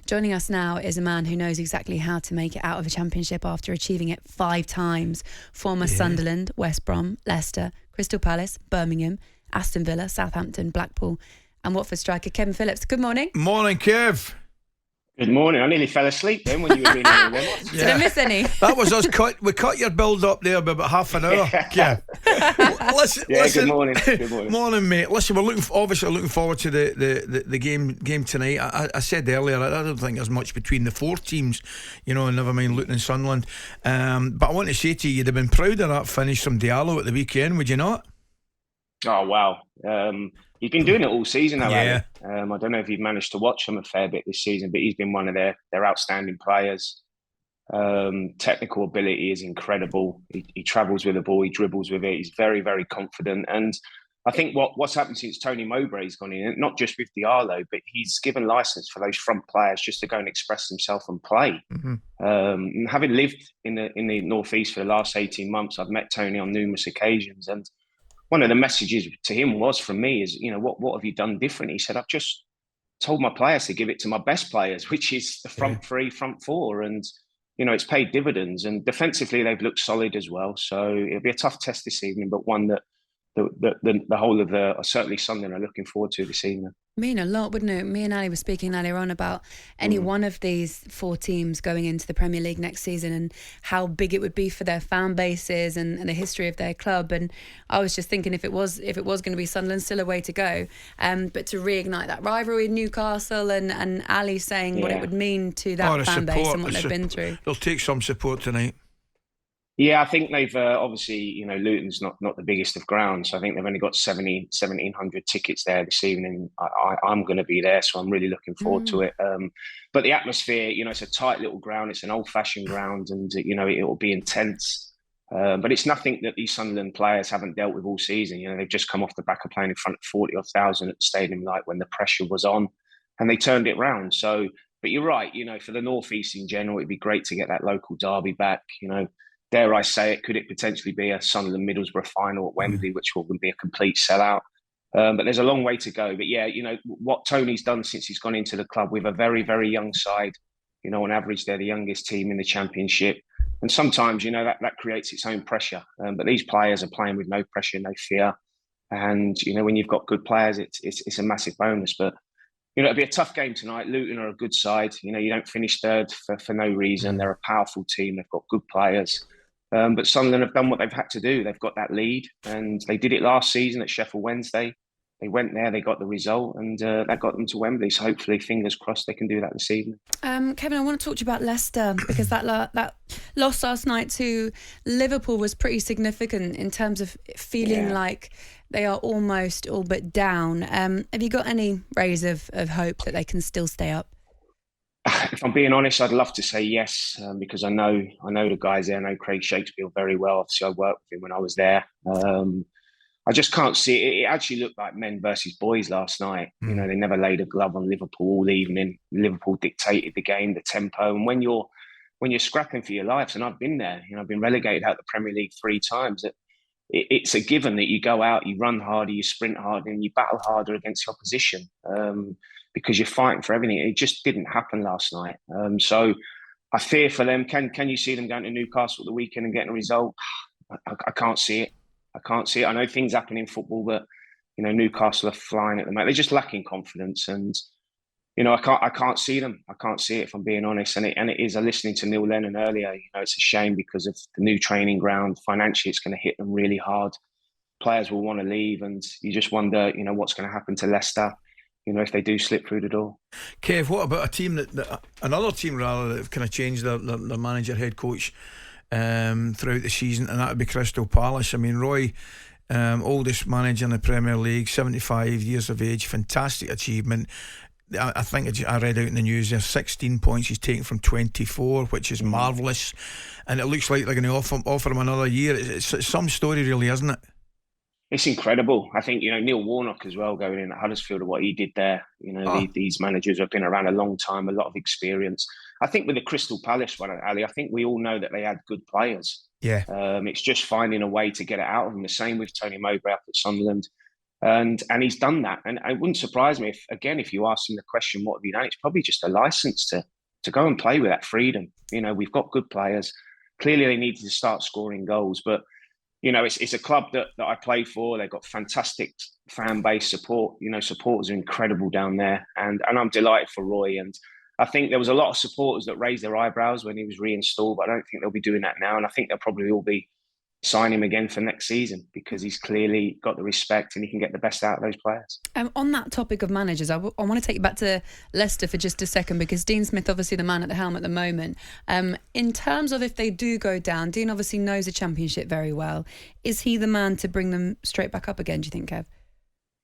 Joining us now is a man who knows exactly how to make it out of a championship after achieving it 5 times. Former Sunderland, West Brom, Leicester, Crystal Palace, Birmingham, Aston Villa, Southampton, Blackpool and Watford striker Kevin Phillips. Good morning. Morning, Kev. Good morning. I nearly fell asleep then when you were reading all them. Did I miss any? That was us. We cut your build up there by about half an hour. Yeah. Listen, good morning. Good morning. Morning, mate. Listen, we're obviously looking forward to the game tonight. I said earlier, I don't think there's much between the 4 teams, never mind Luton and Sunderland. But I want to say to you, you'd have been proud of that finish from Diallo at the weekend, would you not? Oh, wow. He's been doing it all season now. Yeah. I don't know if you've managed to watch him a fair bit this season, but he's been one of their outstanding players. Technical ability is incredible. He travels with the ball, he dribbles with it. He's very, very confident. And I think what's happened since Tony Mowbray's gone in, not just with Diallo, but he's given license for those front players just to go and express themselves and play. And having lived in the Northeast for the last 18 months, I've met Tony on numerous occasions, and one of the messages to him was from me is, what have you done different? He said, I've just told my players to give it to my best players, which is the front 3, front 4. And, it's paid dividends. And defensively, they've looked solid as well. So it'll be a tough test this evening, but one that the whole of certainly something I'm looking forward to this evening. Mean a lot, wouldn't it? Me and Ali were speaking earlier on about any one of these 4 teams going into the Premier League next season and how big it would be for their fan bases and the history of their club. And I was just thinking if it was going to be Sunderland, still a way to go. But to reignite that rivalry in Newcastle and Ali saying what it would mean to that fan base and what they've been through. They'll take some support tonight. Yeah, I think they've obviously, Luton's not the biggest of grounds. So I think they've only got 1,700 tickets there this evening. I'm going to be there, so I'm really looking forward to it. But the atmosphere, it's a tight little ground. It's an old-fashioned ground, and it will be intense. But it's nothing that these Sunderland players haven't dealt with all season. They've just come off the back of playing in front of 40,000 at the stadium, like when the pressure was on, and they turned it round. So, but you're right. For the North East in general, it'd be great to get that local derby back. Dare I say it, could it potentially be a Sunderland-Middlesbrough final at Wembley, which will be a complete sellout? But there's a long way to go. But yeah, what Tony's done since he's gone into the club with a very, very young side. On average, they're the youngest team in the Championship. And sometimes, that creates its own pressure. But these players are playing with no pressure, no fear. And, when you've got good players, it's a massive bonus. But, it'll be a tough game tonight. Luton are a good side. You don't finish third for no reason. They're a powerful team. They've got good players. But Sunderland have done what they've had to do. They've got that lead, and they did it last season at Sheffield Wednesday. They went there, they got the result, and that got them to Wembley. So hopefully, fingers crossed, they can do that this evening. Kevin, I want to talk to you about Leicester because that loss last night to Liverpool was pretty significant in terms of feeling like they are almost all but down. Have you got any rays of hope that they can still stay up? If I'm being honest, I'd love to say yes, because I know the guys there. I know Craig Shakespeare very well. Obviously, I worked with him when I was there. I just can't see it. It actually looked like men versus boys last night. They never laid a glove on Liverpool all evening. Liverpool dictated the game, the tempo. And when you're scrapping for your lives, and I've been there, I've been relegated out of the Premier League 3 times. It's a given that you go out, you run harder, you sprint harder, and you battle harder against the opposition. Because you're fighting for everything. It just didn't happen last night. So I fear for them. Can you see them going to Newcastle at the weekend and getting a result? I can't see it. I know things happen in football, but Newcastle are flying at the moment. They're just lacking confidence, and I can't see them. I can't see it, if I'm being honest. And it is. Listening to Neil Lennon earlier. It's a shame because of the new training ground. Financially, it's going to hit them really hard. Players will want to leave, and you just wonder, what's going to happen to Leicester. If they do slip through the door. Kev, what about a team another team that have kind of changed their manager, head coach throughout the season, and that would be Crystal Palace. I mean, Roy, oldest manager in the Premier League, 75 years of age, fantastic achievement. I think I read out in the news there 16 points he's taken from 24, which is marvellous, and it looks like they're going to offer him another year. It's some story, really, isn't it? It's incrediable. I think, Neil Warnock as well, going in at Huddersfield and what he did there. These managers have been around a long time, a lot of experience. I think with the Crystal Palace one, Ali, I think we all know that they had good players. Yeah. It's just finding a way to get it out of them. The same with Tony Mowbray up at Sunderland. And he's done that. And it wouldn't surprise me if you ask him the question, what have you done? It's probably just a license to go and play with that freedom. We've got good players. Clearly, they need to start scoring goals. But, it's a club that I play for. They've got fantastic fan base support. Supporters are incredible down there. And I'm delighted for Roy. And I think there was a lot of supporters that raised their eyebrows when he was reinstalled, but I don't think they'll be doing that now. And I think they'll probably all be sign him again for next season because he's clearly got the respect and he can get the best out of those players. On that topic of managers, I want to take you back to Leicester for just a second, because Dean Smith, obviously the man at the helm at the moment. In terms of if they do go down, Dean obviously knows the Championship very well. Is he the man to bring them straight back up again, do you think, Kev?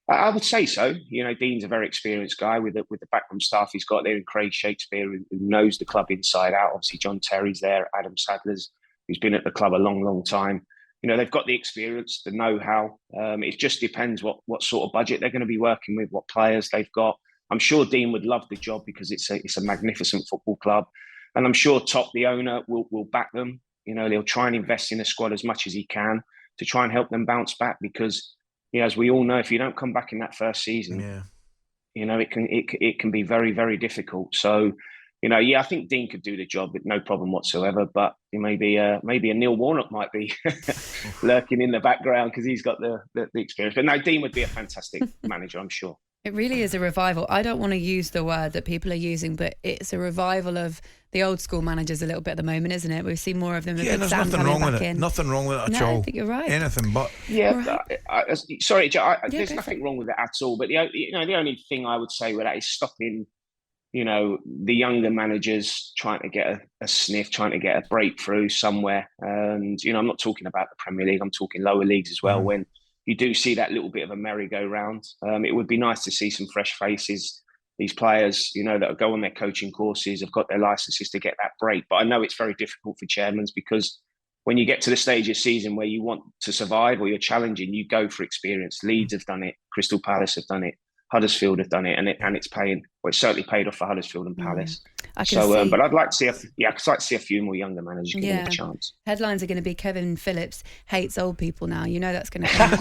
I would say so. Dean's a very experienced guy with the backroom staff he's got there, and Craig Shakespeare, who knows the club inside out. Obviously, John Terry's there, Adam Sadler's, who's been at the club a long, long time. They've got the experience, the know-how. It just depends what sort of budget they're going to be working with, what players they've got. I'm sure Dean would love the job because it's a magnificent football club. And I'm sure Top, the owner, will back them. They'll try and invest in the squad as much as he can to try and help them bounce back because, as we all know, if you don't come back in that first season, it can be very, very difficult. So, I think Dean could do the job with no problem whatsoever. But maybe a Neil Warnock might be lurking in the background because he's got the experience. But no, Dean would be a fantastic manager, I'm sure. It really is a revival. I don't want to use the word that people are using, but it's a revival of the old school managers a little bit at the moment, isn't it? We've seen more of them. Yeah, there's nothing wrong with it. Nothing wrong with it at all. I think you're right. Anything but. Yeah, right. Sorry, Joe, there's nothing wrong with it at all. But the only thing I would say with that is stopping, the younger managers trying to get a sniff, trying to get a breakthrough somewhere. And, I'm not talking about the Premier League. I'm talking lower leagues as well. When you do see that little bit of a merry-go-round, it would be nice to see some fresh faces. These players, that go on their coaching courses, have got their licenses to get that break. But I know it's very difficult for chairmen because when you get to the stage of season where you want to survive or you're challenging, you go for experience. Leeds have done it. Crystal Palace have done it. Huddersfield have done it, and it's paying. Well, it's certainly paid off for Huddersfield and Palace. So, but I'd like to see a few more younger managers give them a chance. Headlines are going to be Kevin Phillips hates old people now. That's going to come.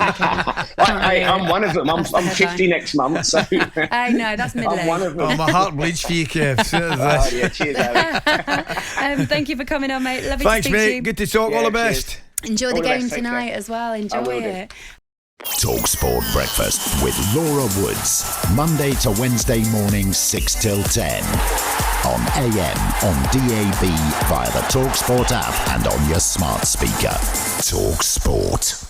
I'm one of them. I'm 50 next month, so I know that's middle age. I'm one of them. Oh, my heart bleeds for you, Kev. Yeah, cheers, Erik. Thank you for coming on, mate. Lovely Thanks, to speak mate. to you. Good to talk. All the best. Enjoy the game tonight as well. Enjoy it. talkSPORT Breakfast with Laura Woods. Monday to Wednesday morning 6 till 10. On AM, on DAB, via the talkSPORT app and on your smart speaker. talkSPORT.